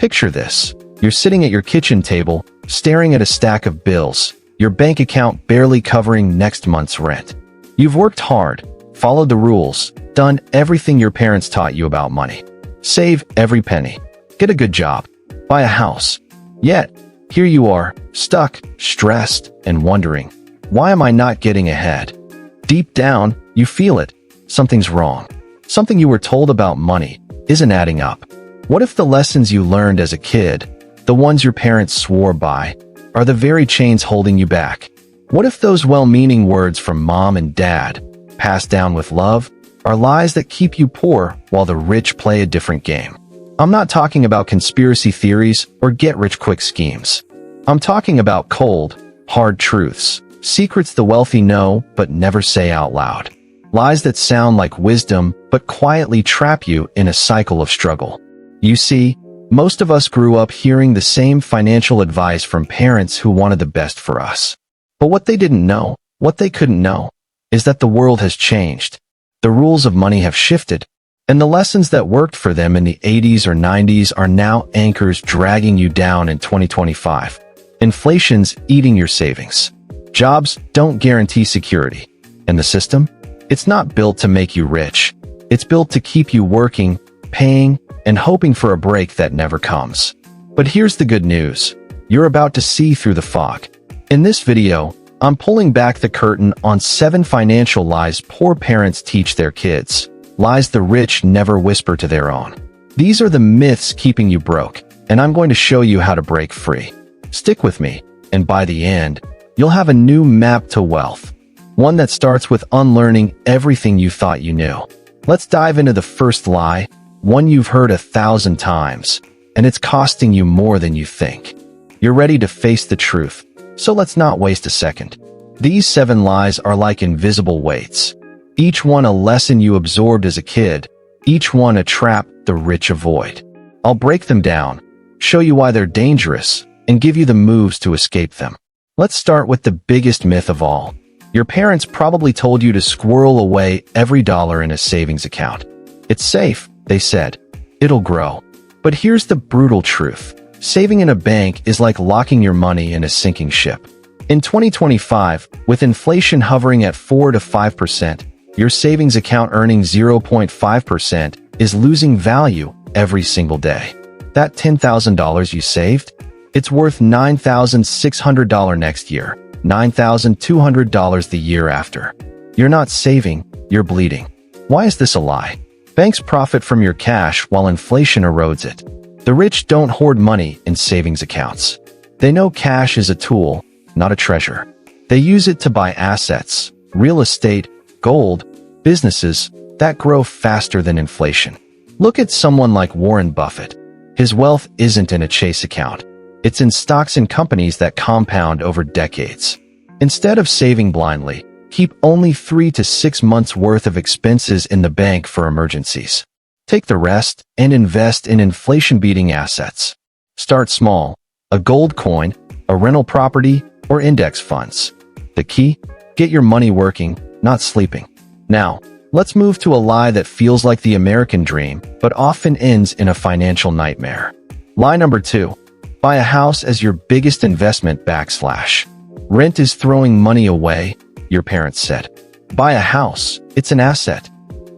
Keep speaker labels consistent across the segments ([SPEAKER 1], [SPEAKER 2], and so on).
[SPEAKER 1] Picture this. You're sitting at your kitchen table, staring at a stack of bills, your bank account barely covering next month's rent. You've worked hard, followed the rules, done everything your parents taught you about money. Save every penny. Get a good job. Buy a house. Yet, here you are, stuck, stressed, and wondering, why am I not getting ahead? Deep down, you feel it. Something's wrong. Something you were told about money isn't adding up. What if the lessons you learned as a kid, the ones your parents swore by, are the very chains holding you back? What if those well-meaning words from mom and dad, passed down with love, are lies that keep you poor while the rich play a different game? I'm not talking about conspiracy theories or get-rich-quick schemes. I'm talking about cold, hard truths, secrets the wealthy know but never say out loud. Lies that sound like wisdom but quietly trap you in a cycle of struggle. You see, most of us grew up hearing the same financial advice from parents who wanted the best for us. But what they didn't know, what they couldn't know, is that the world has changed. The rules of money have shifted, and the lessons that worked for them in the 80s or 90s are now anchors dragging you down in 2025. Inflation's eating your savings. Jobs don't guarantee security. And the system? It's not built to make you rich. It's built to keep you working, paying, and hoping for a break that never comes. But here's the good news. You're about to see through the fog. In this video, I'm pulling back the curtain on 7 financial lies poor parents teach their kids. Lies the rich never whisper to their own. These are the myths keeping you broke, and I'm going to show you how to break free. Stick with me, and by the end, you'll have a new map to wealth. One that starts with unlearning everything you thought you knew. Let's dive into the first lie, one you've heard 1,000 times, and it's costing you more than you think. You're ready to face the truth, so let's not waste a second. These 7 lies are like invisible weights. Each one a lesson you absorbed as a kid, each one a trap the rich avoid. I'll break them down, show you why they're dangerous, and give you the moves to escape them. Let's start with the biggest myth of all. Your parents probably told you to squirrel away every dollar in a savings account. It's safe, they said. It'll grow. But here's the brutal truth. Saving in a bank is like locking your money in a sinking ship. In 2025, with inflation hovering at 4 to 5%, your savings account earning 0.5% is losing value every single day. That $10,000 you saved? It's worth $9,600 next year, $9,200 the year after. You're not saving, you're bleeding. Why is this a lie? Banks profit from your cash while inflation erodes it. The rich don't hoard money in savings accounts. They know cash is a tool, not a treasure. They use it to buy assets, real estate, gold, businesses that grow faster than inflation. Look at someone like Warren Buffett. His wealth isn't in a Chase account. It's in stocks and companies that compound over decades. Instead of saving blindly, keep only 3 to 6 months worth of expenses in the bank for emergencies. Take the rest and invest in inflation-beating assets. Start small, a gold coin, a rental property, or index funds. The key? Get your money working, not sleeping. Now, let's move to a lie that feels like the American dream, but often ends in a financial nightmare. Lie number 2. Buy a house as your biggest investment / Rent is throwing money away, your parents said. Buy a house, it's an asset.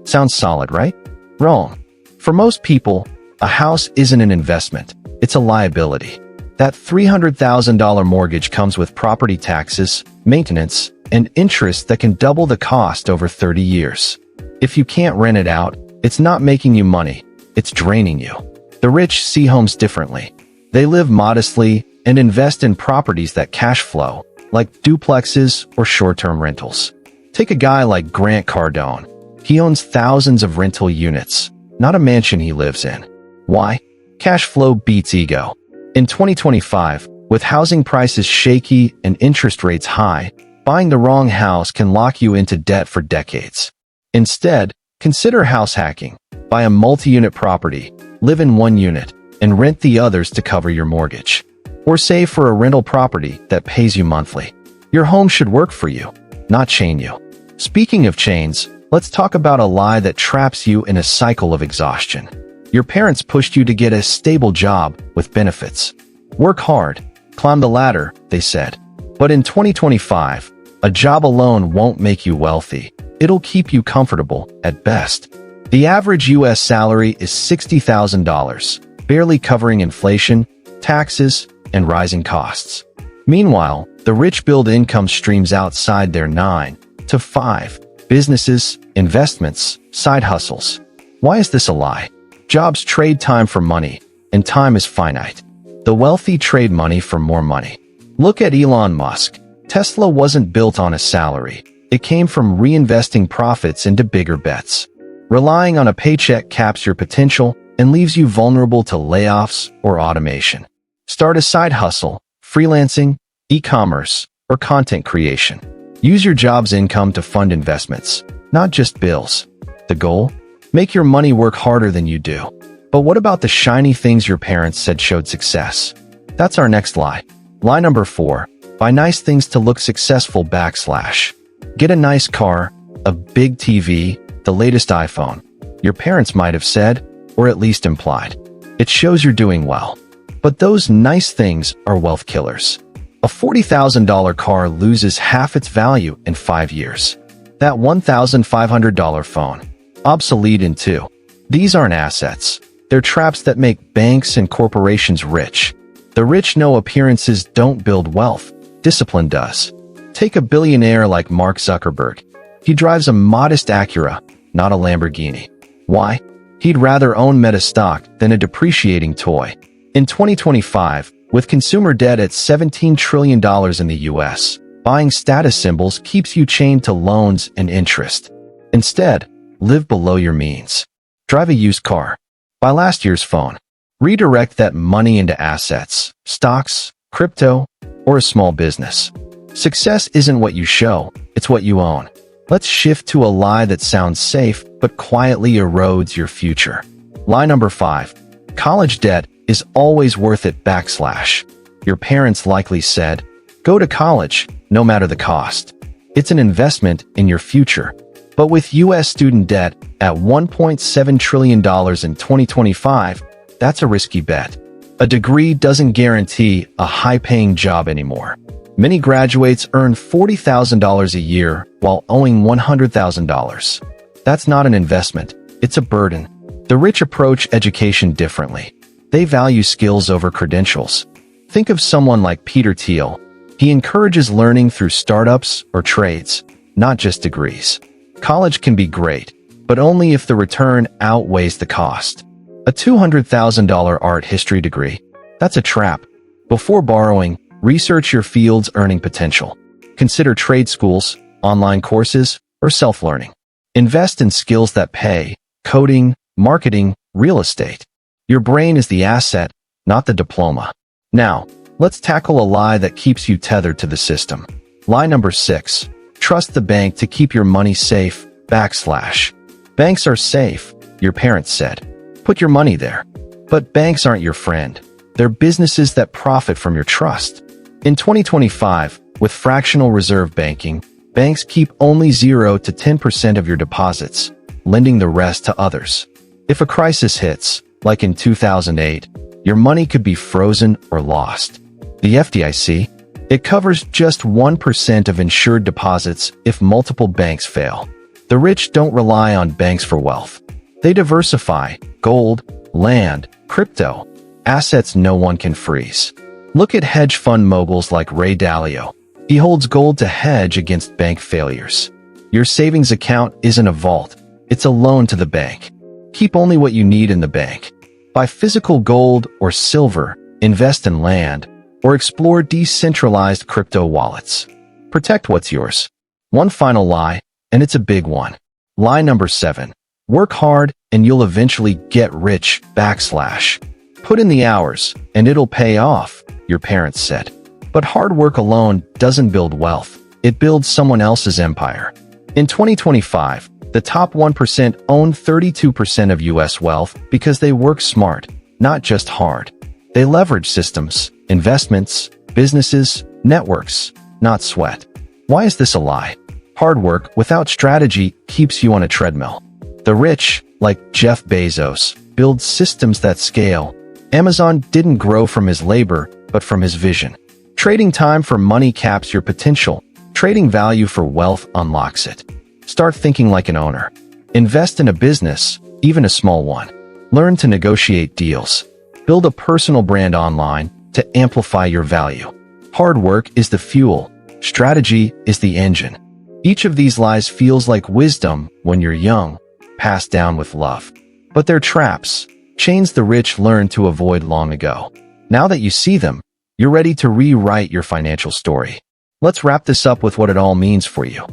[SPEAKER 1] Sounds solid, right? Wrong. For most people, a house isn't an investment, it's a liability. That $300,000 mortgage comes with property taxes, maintenance, and interest that can double the cost over 30 years. If you can't rent it out, it's not making you money, it's draining you. The rich see homes differently. They live modestly and invest in properties that cash flow, like duplexes or short-term rentals. Take a guy like Grant Cardone. He owns thousands of rental units, not a mansion he lives in. Why? Cash flow beats ego. In 2025, with housing prices shaky and interest rates high, buying the wrong house can lock you into debt for decades. Instead, consider house hacking. Buy a multi-unit property, live in one unit, and rent the others to cover your mortgage. Or save for a rental property that pays you monthly. Your home should work for you, not chain you. Speaking of chains, let's talk about a lie that traps you in a cycle of exhaustion. Your parents pushed you to get a stable job with benefits. Work hard, climb the ladder, they said. But in 2025, a job alone won't make you wealthy. It'll keep you comfortable, at best. The average U.S. salary is $60,000, barely covering inflation, taxes, and rising costs. Meanwhile, the rich build income streams outside their 9 to 5 businesses, investments, side hustles. Why is this a lie? Jobs trade time for money, and time is finite. The wealthy trade money for more money. Look at Elon Musk. Tesla wasn't built on a salary. It came from reinvesting profits into bigger bets. Relying on a paycheck caps your potential and leaves you vulnerable to layoffs or automation. Start a side hustle, freelancing, e-commerce, or content creation. Use your job's income to fund investments, not just bills. The goal? Make your money work harder than you do. But what about the shiny things your parents said showed success? That's our next lie. Lie number 4. Buy nice things to look successful /. Get a nice car, a big TV, the latest iPhone. Your parents might have said, or at least implied. It shows you're doing well. But those nice things are wealth killers. A $40,000 car loses half its value in 5 years. That $1,500 phone, obsolete in 2. These aren't assets. They're traps that make banks and corporations rich. The rich know appearances don't build wealth. Discipline does. Take a billionaire like Mark Zuckerberg. He drives a modest Acura, not a Lamborghini. Why? He'd rather own Meta stock than a depreciating toy. In 2025, with consumer debt at $17 trillion in the US, buying status symbols keeps you chained to loans and interest. Instead, live below your means. Drive a used car. Buy last year's phone. Redirect that money into assets, stocks, crypto, or a small business. Success isn't what you show, it's what you own. Let's shift to a lie that sounds safe but quietly erodes your future. Lie number 5. College debt is always worth it /. Your parents likely said, go to college, no matter the cost. It's an investment in your future. But with U.S. student debt at $1.7 trillion in 2025, that's a risky bet. A degree doesn't guarantee a high-paying job anymore. Many graduates earn $40,000 a year while owing $100,000. That's not an investment, it's a burden. The rich approach education differently. They value skills over credentials. Think of someone like Peter Thiel. He encourages learning through startups or trades, not just degrees. College can be great, but only if the return outweighs the cost. A $200,000 art history degree? That's a trap. Before borrowing, research your field's earning potential. Consider trade schools, online courses, or self-learning. Invest in skills that pay: coding, marketing, real estate. Your brain is the asset, not the diploma. Now, let's tackle a lie that keeps you tethered to the system. Lie number 6. Trust the bank to keep your money safe /. Banks are safe, your parents said. Put your money there. But banks aren't your friend. They're businesses that profit from your trust. In 2025, with fractional reserve banking, banks keep only 0 to 10% of your deposits, lending the rest to others. If a crisis hits, like in 2008, your money could be frozen or lost. The FDIC? It covers just 1% of insured deposits if multiple banks fail. The rich don't rely on banks for wealth. They diversify: gold, land, crypto, assets no one can freeze. Look at hedge fund moguls like Ray Dalio. He holds gold to hedge against bank failures. Your savings account isn't a vault, it's a loan to the bank. Keep only what you need in the bank. Buy physical gold or silver, invest in land, or explore decentralized crypto wallets. Protect what's yours. One final lie, and it's a big one. Lie number 7. Work hard and you'll eventually get rich /. Put in the hours and it'll pay off, your parents said. But hard work alone doesn't build wealth. It builds someone else's empire. In 2025, the top 1% own 32% of U.S. wealth because they work smart, not just hard. They leverage systems, investments, businesses, networks, not sweat. Why is this a lie? Hard work without strategy keeps you on a treadmill. The rich, like Jeff Bezos, build systems that scale. Amazon didn't grow from his labor, but from his vision. Trading time for money caps your potential. Trading value for wealth unlocks it. Start thinking like an owner. Invest in a business, even a small one. Learn to negotiate deals. Build a personal brand online to amplify your value. Hard work is the fuel. Strategy is the engine. Each of these lies feels like wisdom when you're young, passed down with love. But they're traps, chains the rich learned to avoid long ago. Now that you see them, you're ready to rewrite your financial story. Let's wrap this up with what it all means for you.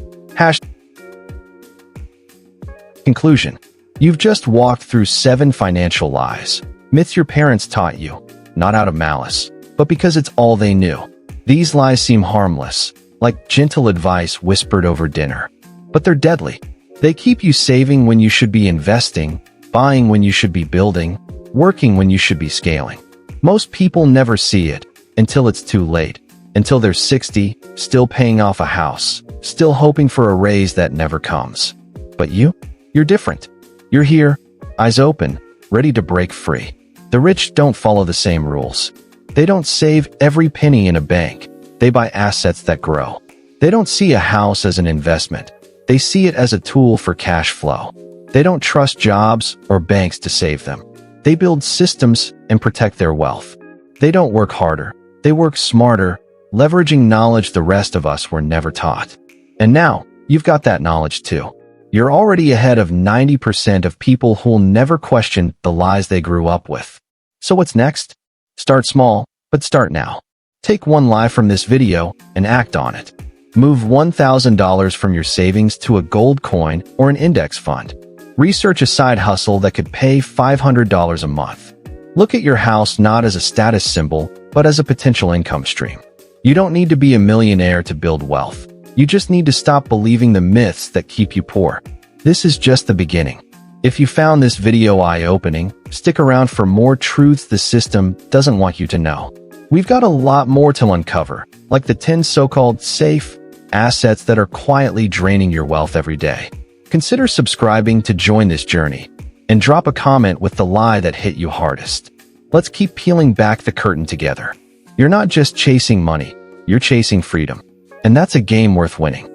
[SPEAKER 1] Conclusion. You've just walked through 7 financial lies. Myths your parents taught you, not out of malice, but because it's all they knew. These lies seem harmless, like gentle advice whispered over dinner. But they're deadly. They keep you saving when you should be investing, buying when you should be building, working when you should be scaling. Most people never see it until it's too late, until they're 60, still paying off a house, still hoping for a raise that never comes. But you're different. You're here, eyes open, ready to break free. The rich don't follow the same rules. They don't save every penny in a bank. They buy assets that grow. They don't see a house as an investment. They see it as a tool for cash flow. They don't trust jobs or banks to save them. They build systems and protect their wealth. They don't work harder. They work smarter, leveraging knowledge the rest of us were never taught. And now, you've got that knowledge too. You're already ahead of 90% of people who'll never question the lies they grew up with. So what's next? Start small, but start now. Take one lie from this video and act on it. Move $1,000 from your savings to a gold coin or an index fund. Research a side hustle that could pay $500 a month. Look at your house not as a status symbol, but as a potential income stream. You don't need to be a millionaire to build wealth. You just need to stop believing the myths that keep you poor. This is just the beginning. If you found this video eye-opening, stick around for more truths the system doesn't want you to know. We've got a lot more to uncover, like the 10 so-called safe assets that are quietly draining your wealth every day. Consider subscribing to join this journey, and drop a comment with the lie that hit you hardest. Let's keep peeling back the curtain together. You're not just chasing money, you're chasing freedom. And that's a game worth winning.